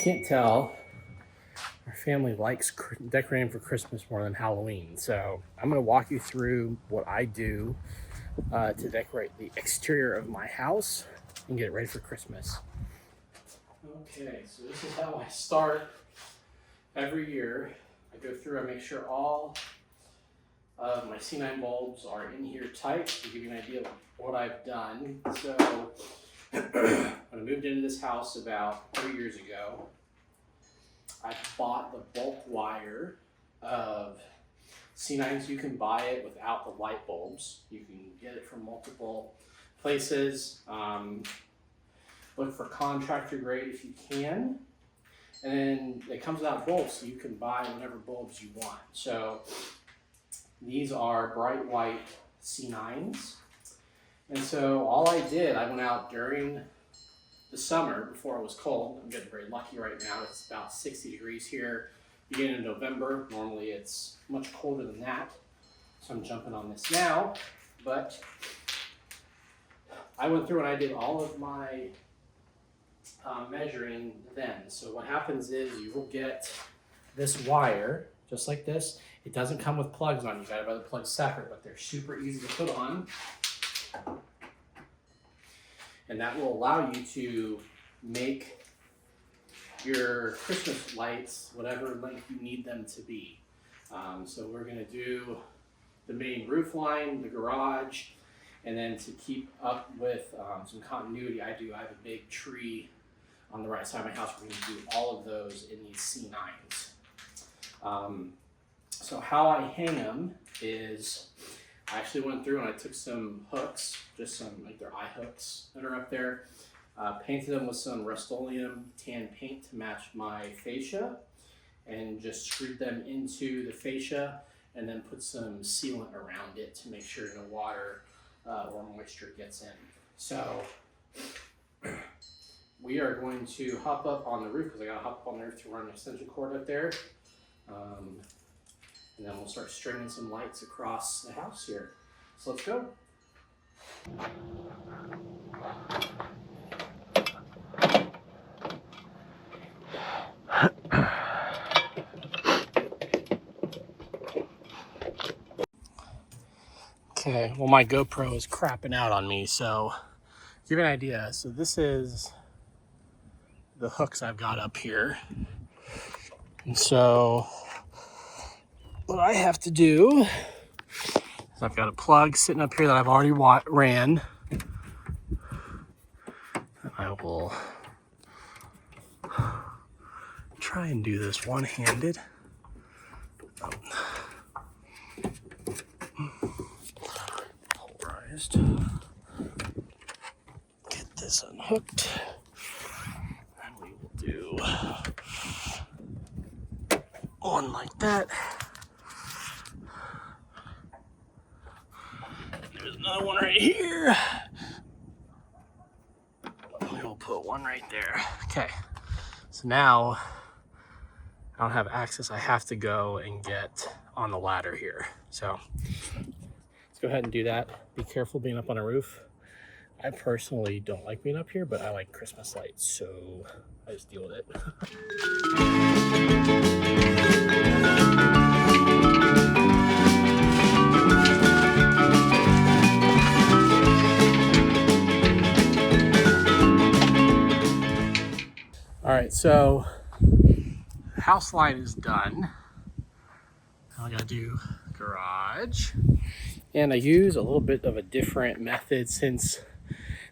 can't tell, our family likes decorating for Christmas more than Halloween. So I'm going to walk you through what I do to decorate the exterior of my house and get it ready for Christmas. Okay, so this is how I start every year. I go through, I make sure all of my C9 bulbs are in here tight to give you an idea of what I've done. So when I moved into this house about 3 years ago, I bought the bulk wire of C9s. You can buy it without the light bulbs. You can get it from multiple places. Look for contractor grade if you can. And then it comes without bulbs, so you can buy whatever bulbs you want. So these are bright white C9s. And so all I did, I went out during the summer before it was cold. I'm getting very lucky right now. It's about 60 degrees here, beginning of November. Normally it's much colder than that. So I'm jumping on this now, but I went through and I did all of my measuring then. So what happens is you will get this wire, just like this. It doesn't come with plugs on. You gotta buy the plugs separate, but they're super easy to put on. And that will allow you to make your Christmas lights whatever length you need them to be. So we're gonna do the main roof line, the garage, and then to keep up with some continuity, I have a big tree on the right side of my house. We're gonna do all of those in these C9s. So how I hang them is, I actually went through and I took some hooks, just some like their eye hooks that are up there, painted them with some Rust-Oleum tan paint to match my fascia, and just screwed them into the fascia, and then put some sealant around it to make sure no water or moisture gets in. So we are going to hop up on the roof, because I gotta hop up on the roof to run an extension cord up there. And then we'll start stringing some lights across the house here. So let's go. Okay, well my GoPro is crapping out on me, so give you an idea. So this is the hooks I've got up here. And so what I have to do is I've got a plug sitting up here that I've already ran. I will try and do this one-handed. Polarized. Get this unhooked. And we will do one like that. There's another one right here. We'll put one right there. Okay, so now I don't have access. I have to go and get on the ladder here. So let's go ahead and do that. Be careful being up on a roof. I personally don't like being up here, but I like Christmas lights, so I just deal with it. All right, so house line is done. Now I gotta do garage. And I use a little bit of a different method since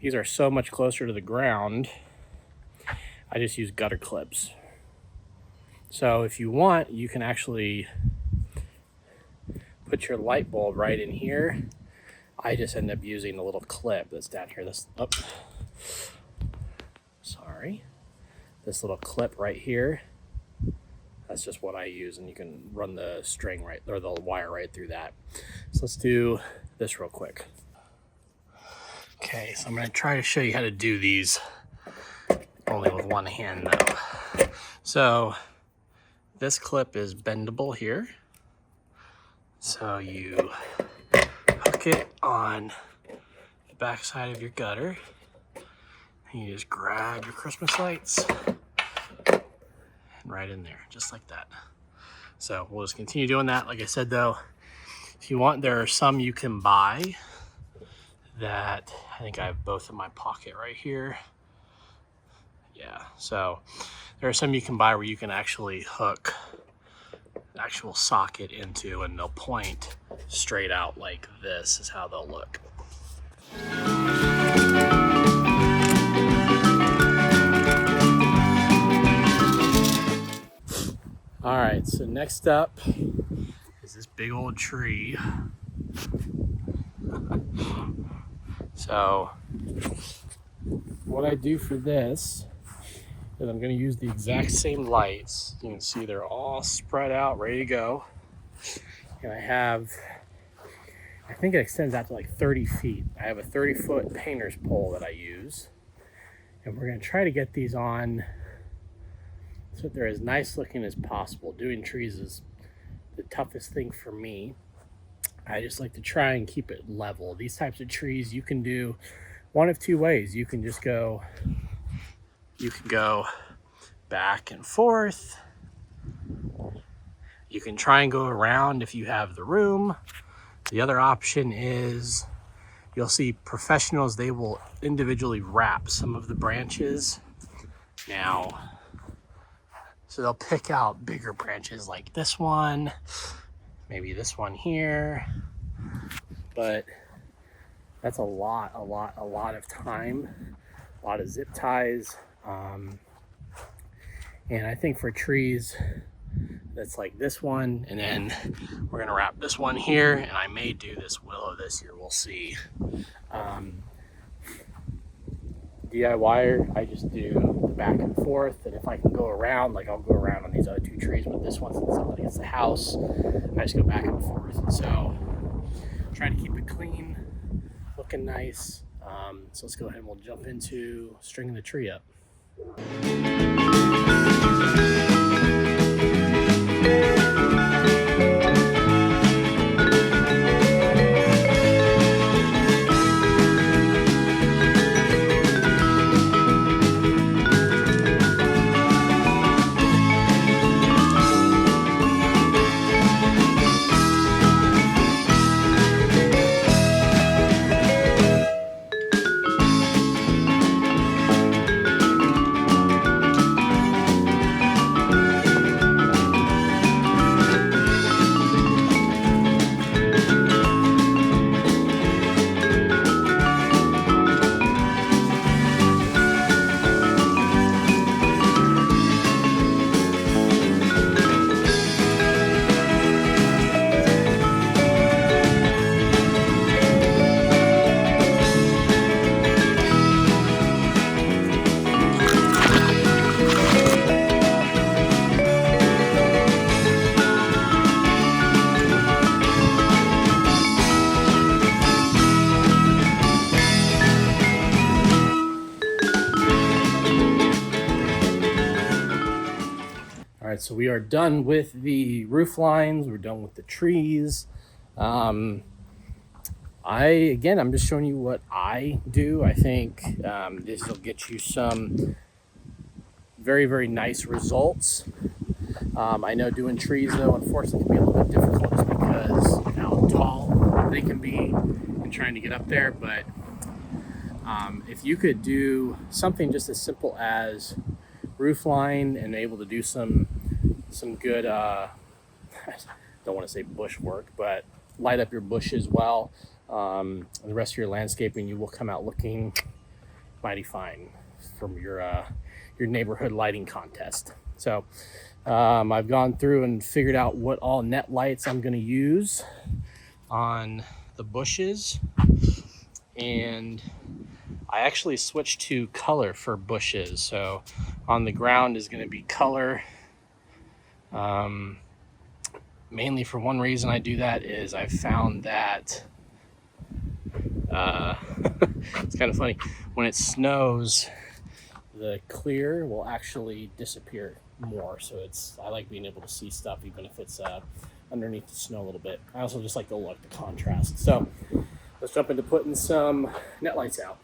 these are so much closer to the ground. I just use gutter clips. So if you want, you can actually put your light bulb right in here. I just end up using a little clip that's down here. This little clip right here. That's just what I use, and you can run the string right, or the wire right through that. So let's do this real quick. Okay, so I'm gonna try to show you how to do these only with one hand though. So this clip is bendable here. So you hook it on the back side of your gutter, and you just grab your Christmas lights, right in there, just like that. So we'll just continue doing that. Like I said though, if you want, there are some you can buy that I think I have both in my pocket right here. Yeah, so there are some you can buy where you can actually hook an actual socket into, and they'll point straight out like this is how they'll look. All right, so next up is this big old tree. So what I do for this is I'm going to use the exact same lights. You can see they're all spread out, ready to go. And I think it extends out to like 30 feet. I have a 30-foot painter's pole that I use. And we're going to try to get these on so that they're as nice looking as possible. Doing trees is the toughest thing for me. I just like to try and keep it level. These types of trees you can do one of two ways. You can go back and forth. You can try and go around if you have the room. The other option is you'll see professionals, they will individually wrap some of the branches. Now, so they'll pick out bigger branches like this one, maybe this one here, but that's a lot of time, a lot of zip ties. And I think for trees that's like this one, and then we're gonna wrap this one here, and I may do this willow this year, we'll see. DIYer, I just do the back and forth, and if I can go around, like I'll go around on these other two trees, but this one's up against the house, I just go back and forth. So trying to keep it clean, looking nice. So let's go ahead and we'll jump into stringing the tree up. All right, so we are done with the roof lines. We're done with the trees. I'm just showing you what I do. I think this will get you some very, very nice results. I know doing trees, though, unfortunately, can be a little bit difficult just because of how tall they can be and trying to get up there. But if you could do something just as simple as roof line and able to do some good, I don't want to say bush work, but light up your bushes well. The rest of your landscaping, you will come out looking mighty fine from your neighborhood lighting contest. So I've gone through and figured out what all net lights I'm going to use on the bushes, and I actually switched to color for bushes. So on the ground is going to be color. Mainly for one reason I do that is I've found that it's kind of funny. When it snows, the clear will actually disappear more. So I like being able to see stuff even if it's underneath the snow a little bit. I also just like the look, the contrast. So let's jump into putting some net lights out.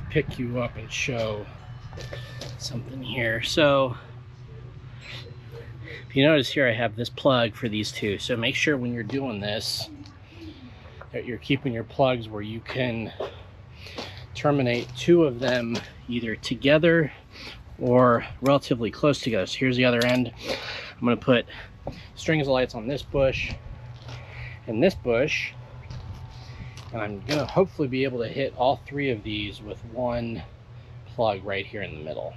pick you up and show something here. So if you notice here, I have this plug for these two. So make sure when you're doing this that you're keeping your plugs where you can terminate two of them either together or relatively close together. So here's the other end. I'm going to put strings of lights on this bush and this bush, and I'm going to hopefully be able to hit all three of these with one plug right here in the middle.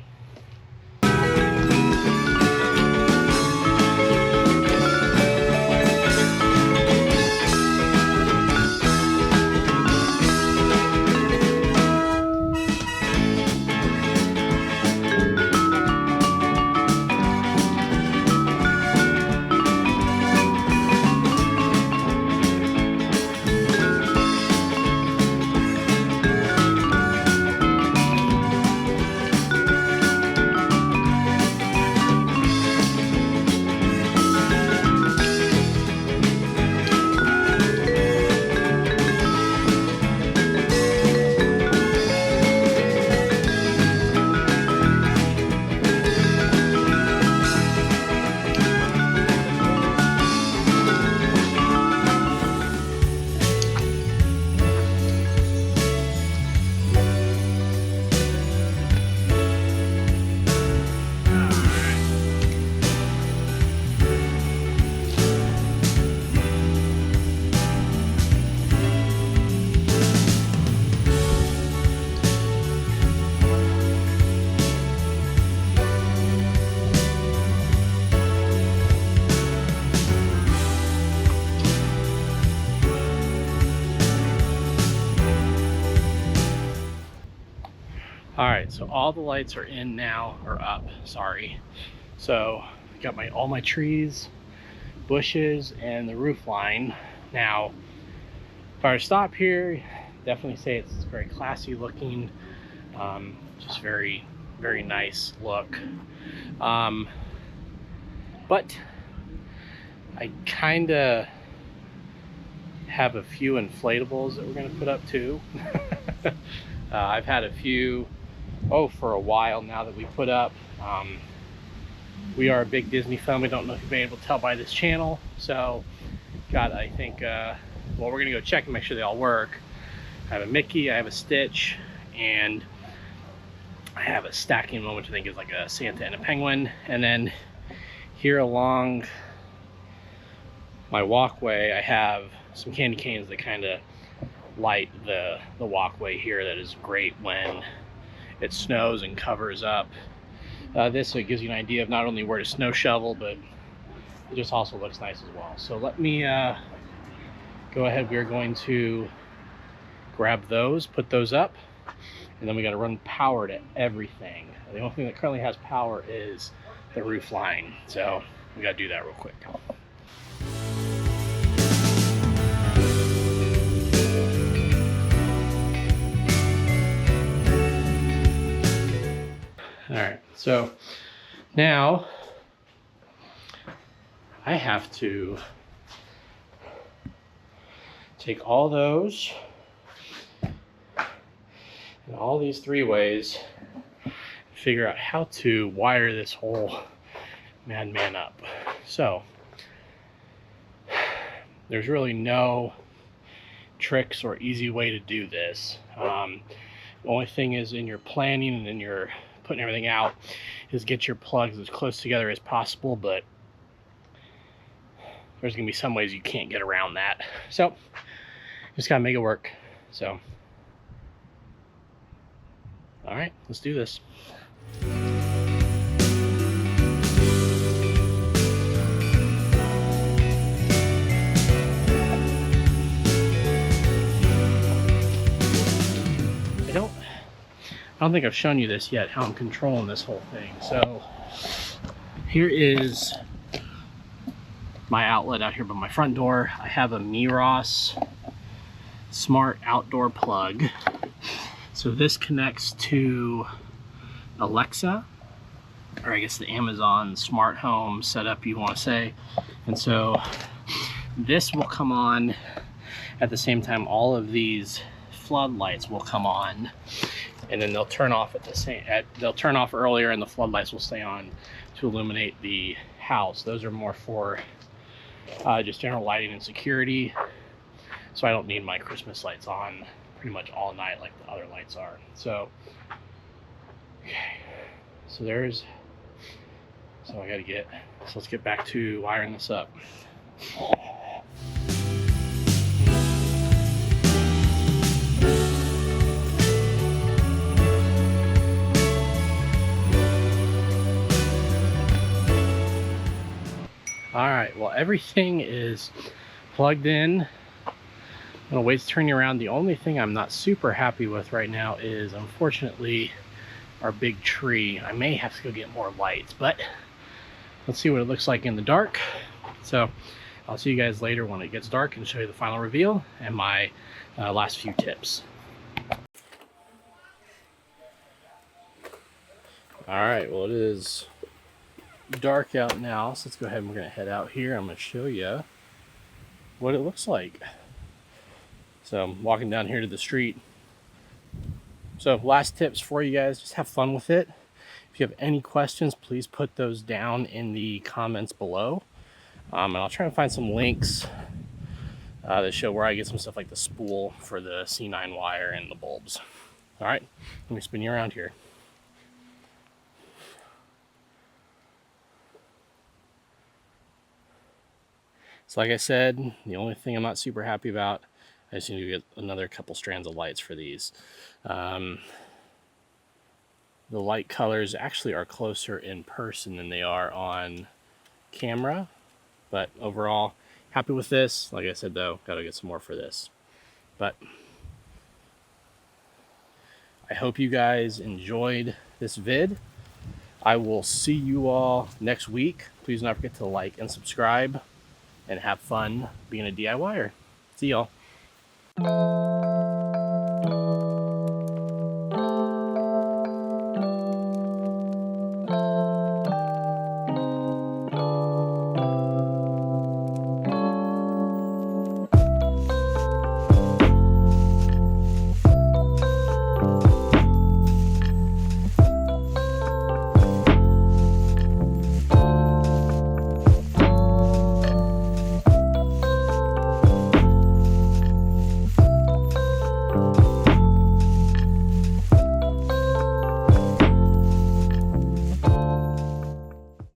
All right, so all the lights are in now, or up, sorry. So I got all my trees, bushes, and the roof line. Now, if I were to stop here, definitely say it's very classy looking, just very, very nice look. But I kind of have a few inflatables that we're going to put up too. I've had a few for a while now that we put up. We are a big Disney family. Don't know if you've been able to tell by this channel. So I think well, we're gonna go check and make sure they all work. I have a Mickey, I have a Stitch, and I have a stacking one, which I think is like a Santa and a penguin. And then here along my walkway, I have some candy canes that kind of light the walkway here. That is great when it snows and covers up this, so it gives you an idea of not only where to snow shovel, but it just also looks nice as well. So let me go ahead. We're going to grab those, put those up, and then we got to run power to everything. The only thing that currently has power is the roof line, so we got to do that real quick. All right, so now I have to take all those and all these three ways and figure out how to wire this whole madman up. So there's really no tricks or easy way to do this. The only thing is, in your planning and in your putting everything out, is get your plugs as close together as possible, but there's gonna be some ways you can't get around that. So just gotta make it work. So all right, let's do this. I don't think I've shown you this yet, how I'm controlling this whole thing. So here is my outlet out here by my front door. I have a Miros smart outdoor plug. So this connects to Alexa, or I guess the Amazon smart home setup you want to say. And so this will come on at the same time all of these floodlights will come on. and then they'll turn off at the same. They'll turn off earlier, and the floodlights will stay on to illuminate the house. Those are more for just general lighting and security. So I don't need my Christmas lights on pretty much all night like the other lights are. So, okay. So I gotta get. So let's get back to wiring this up. All right, well, everything is plugged in. I'm gonna wait to turn you around. The only thing I'm not super happy with right now is, unfortunately, our big tree. I may have to go get more lights, but let's see what it looks like in the dark. So I'll see you guys later when it gets dark and show you the final reveal and my last few tips. All right, well, it is dark out now, so let's go ahead and we're gonna head out here. I'm gonna show you what it looks like. So I'm walking down here to the street. So last tips for you guys, just have fun with it. If you have any questions, please put those down in the comments below. And I'll try and find some links that show where I get some stuff like the spool for the C9 wire and the bulbs. All right, let me spin you around here. So like I said, the only thing I'm not super happy about, I just need to get another couple strands of lights for these. The light colors actually are closer in person than they are on camera, but overall, happy with this. Like I said though, gotta get some more for this. But I hope you guys enjoyed this vid. I will see you all next week. Please do not forget to like and subscribe and have fun being a DIYer. See y'all.